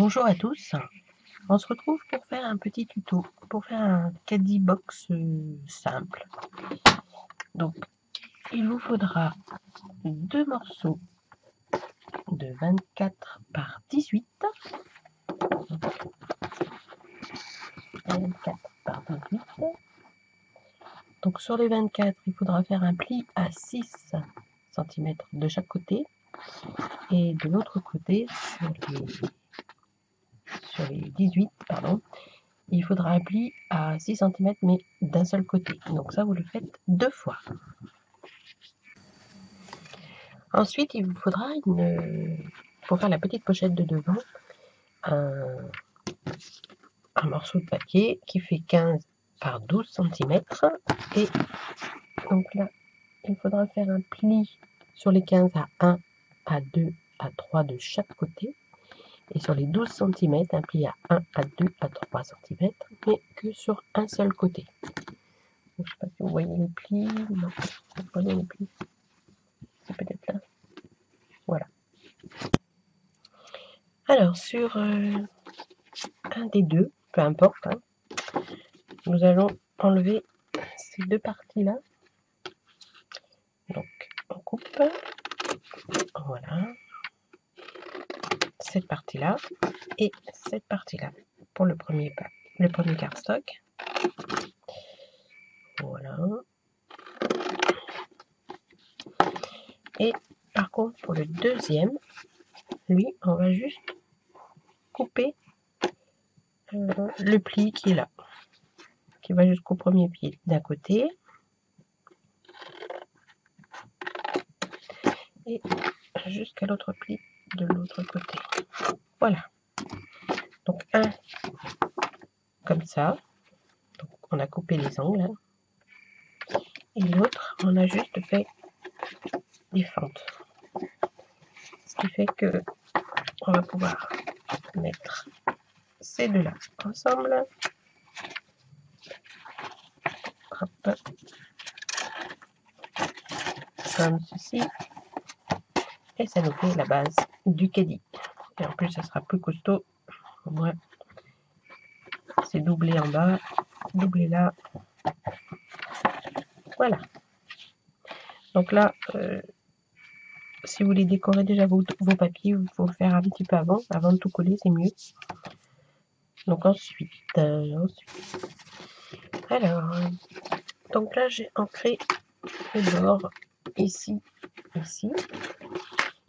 Bonjour à tous, on se retrouve pour faire un petit tuto, pour faire un caddie box simple. Donc il vous faudra deux morceaux de 24 par 18, 24 par 18. Donc sur les 24, il faudra faire un pli à 6 cm de chaque côté, et de l'autre côté, sur les 18, pardon, il faudra un pli à 6 cm mais d'un seul côté. Donc ça, vous le faites deux fois. Ensuite, il vous faudra, pour faire la petite pochette de devant, un morceau de papier qui fait 15 par 12 cm. Et donc là, il faudra faire un pli sur les 15 à 1, à 2, à 3 de chaque côté. Et sur les 12 cm, un pli à 1, à 2, à 3 cm, mais que sur un seul côté. Donc, je ne sais pas si vous voyez les plis. Non, vous voyez les plis. C'est peut-être là. Voilà. Alors, sur un des deux, peu importe, hein, nous allons enlever ces deux parties-là. Donc, on coupe. Voilà. Cette partie-là et cette partie-là pour le premier cardstock. Voilà. Et par contre, pour le deuxième, lui, on va juste couper le pli qui est là, qui va jusqu'au premier pied d'un côté. Et jusqu'à l'autre pli de l'autre côté. Voilà. Donc un comme ça. Donc on a coupé les angles. Hein. Et l'autre, on a juste fait des fentes. Ce qui fait que on va pouvoir mettre ces deux-là ensemble. Hop. Comme ceci. Et ça nous fait la base du caddie. Et en plus, ça sera plus costaud. Au moins, c'est doublé en bas, doublé là. Voilà. Donc là, si vous voulez décorer déjà vos papiers, il faut le faire un petit peu avant de tout coller, c'est mieux. Donc ensuite, alors, donc là j'ai ancré le bord ici, ici.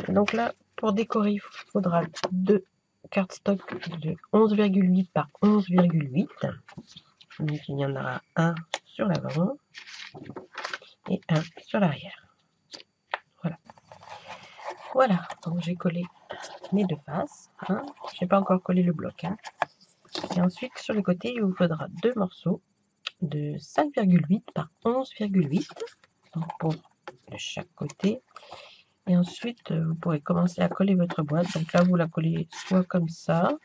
Et donc là, pour décorer, il faudra deux cardstock de 11,8 par 11,8. Donc il y en aura un sur l'avant et un sur l'arrière. Voilà. Voilà, donc j'ai collé mes deux faces. Hein. Je n'ai pas encore collé le bloc. Hein. Et ensuite, sur les côtés, il vous faudra deux morceaux de 5,8 par 11,8 pour chaque côté. Et ensuite, vous pourrez commencer à coller votre boîte. Donc là, vous la collez soit comme ça,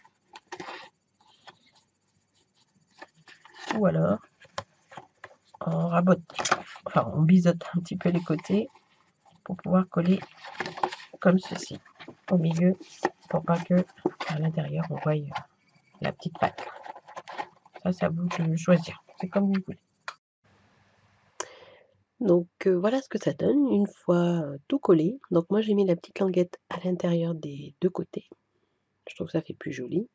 ou alors on rabote, enfin on biseaute un petit peu les côtés pour pouvoir coller comme ceci au milieu, pour pas que à l'intérieur on voie la petite patte. Ça, c'est à vous de choisir. C'est comme vous voulez. Donc voilà ce que ça donne une fois tout collé. Donc moi j'ai mis la petite languette à l'intérieur des deux côtés. Je trouve que ça fait plus joli.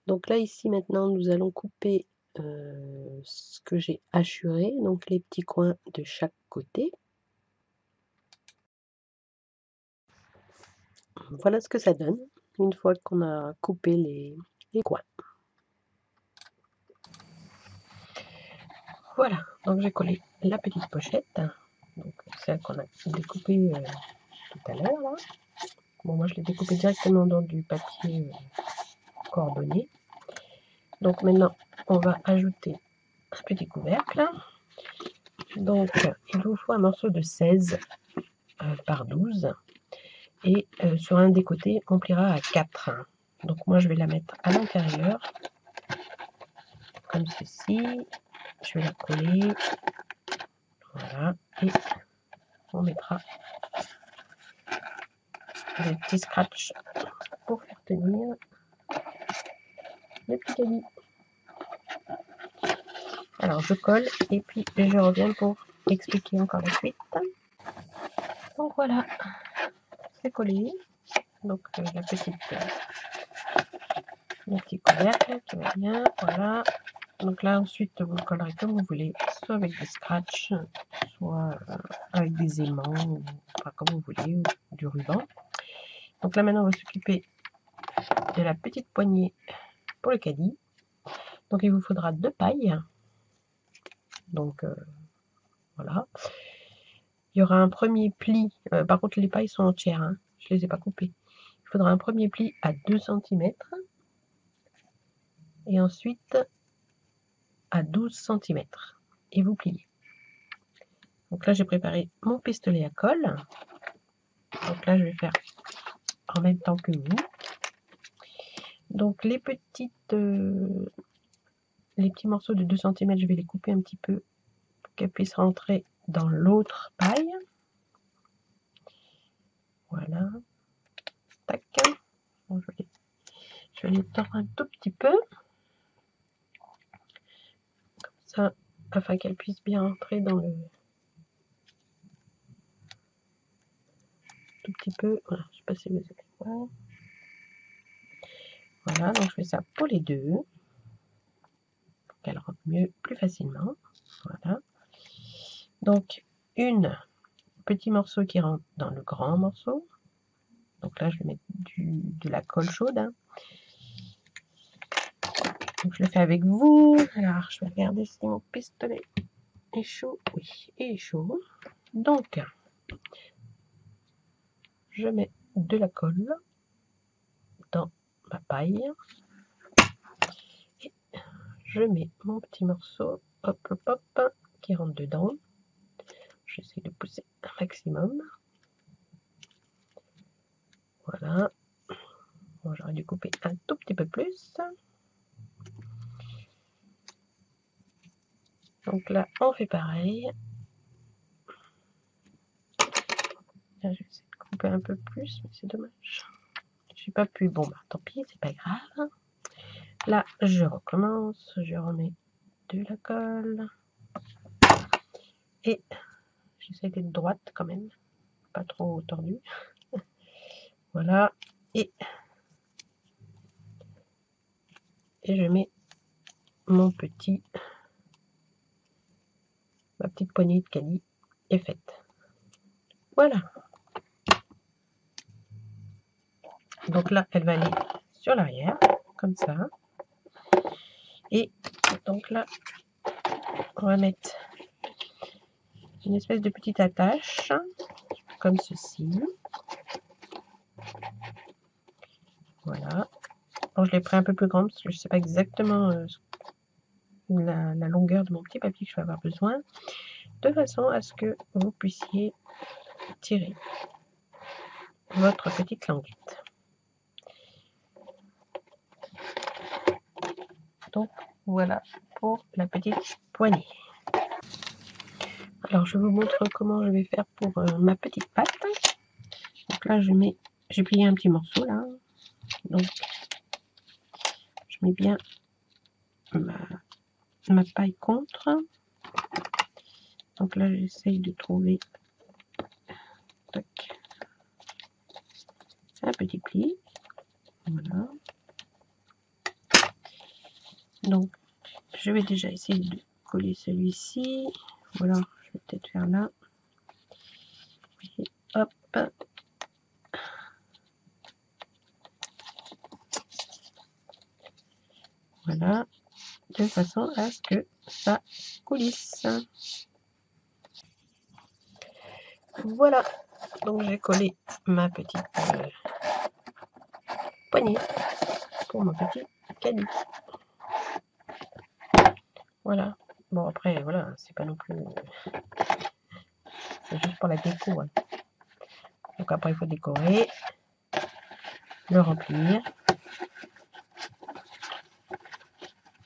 Donc là ici maintenant nous allons couper ce que j'ai hachuré, donc les petits coins de chaque côté. Voilà ce que ça donne une fois qu'on a coupé les coins. Voilà, donc j'ai collé la petite pochette, donc celle qu'on a découpée tout à l'heure là. Bon, moi je l'ai découpée directement dans du papier cordonnier. Donc maintenant on va ajouter un petit couvercle. Donc il vous faut un morceau de 16 par 12 et sur un des côtés on pliera à 4. Donc moi je vais la mettre à l'intérieur comme ceci. Je vais la coller. Voilà, et on mettra des petits scratchs pour faire tenir. le petit caddie. Alors je colle et puis je reviens pour expliquer encore la suite. Donc voilà, c'est collé. Donc la petite le petit couvercle qui va bien, voilà. Donc là ensuite vous le collerez comme vous voulez, soit avec des scratchs, soit avec des aimants, ou, enfin comme vous voulez, ou du ruban. Donc là maintenant on va s'occuper de la petite poignée pour le caddie. Donc il vous faudra 2 pailles. Donc voilà. Il y aura un premier pli, par contre les pailles sont entières, hein, je les ai pas coupées. Il faudra un premier pli à 2 cm et ensuite à 12 cm et vous pliez. Donc là j'ai préparé mon pistolet à colle. Donc là je vais faire en même temps que vous. Donc les petits morceaux de 2 cm, je vais les couper un petit peu pour qu'elles puissent rentrer dans l'autre paille. Voilà. Tac. Bon, je vais les tordre un tout petit peu. Comme ça, afin qu'elles puissent bien rentrer dans le... Tout petit peu. Voilà, je sais pas si vous allez voir. Voilà, donc je fais ça pour les deux. Pour qu'elles rentrent mieux, plus facilement. Voilà. Donc, petit morceau qui rentre dans le grand morceau. Donc là, je vais mettre de la colle chaude. Hein. Donc je le fais avec vous. Alors, je vais regarder si mon pistolet est chaud. Oui, il est chaud. Donc, je mets de la colle dans ma paille. Et je mets mon petit morceau, hop, hop, hop, qui rentre dedans. J'essaie de pousser un maximum. Voilà. Bon, j'aurais dû couper un tout petit peu plus. Donc là, on fait pareil. Là, je vais essayer de couper un peu plus, mais c'est dommage. J'ai pas pu. Bon, bah tant pis, c'est pas grave. Là, je recommence. Je remets de la colle. Et j'essaie d'être droite quand même. Pas trop tordue. Voilà. Et je mets mon ma petite poignée de caddie est faite. Voilà. Donc là, elle va aller sur l'arrière, comme ça. Et donc là, on va mettre une espèce de petite attache, comme ceci. Voilà. Bon, je l'ai pris un peu plus grande parce que je ne sais pas exactement la longueur de mon petit papier que je vais avoir besoin, de façon à ce que vous puissiez tirer votre petite languette. Donc voilà pour la petite poignée. Alors je vous montre comment je vais faire pour ma petite patte. Donc là j'ai plié un petit morceau là. Donc je mets bien ma paille contre. Donc là j'essaye de trouver un petit pli. Voilà. Donc je vais déjà essayer de coller celui-ci. Voilà, je vais peut-être faire là. Et hop. Voilà, de façon à ce que ça coulisse. Voilà, donc j'ai collé ma petite poignée pour mon petit caddie. Voilà. Bon après voilà, c'est pas non plus, c'est juste pour la déco. Hein. Donc après il faut décorer, le remplir.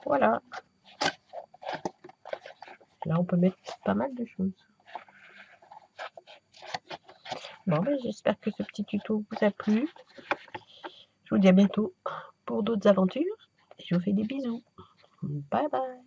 Voilà. Là on peut mettre pas mal de choses. Bon ben j'espère que ce petit tuto vous a plu. Je vous dis à bientôt pour d'autres aventures. Et Je vous fais des bisous. Bye bye.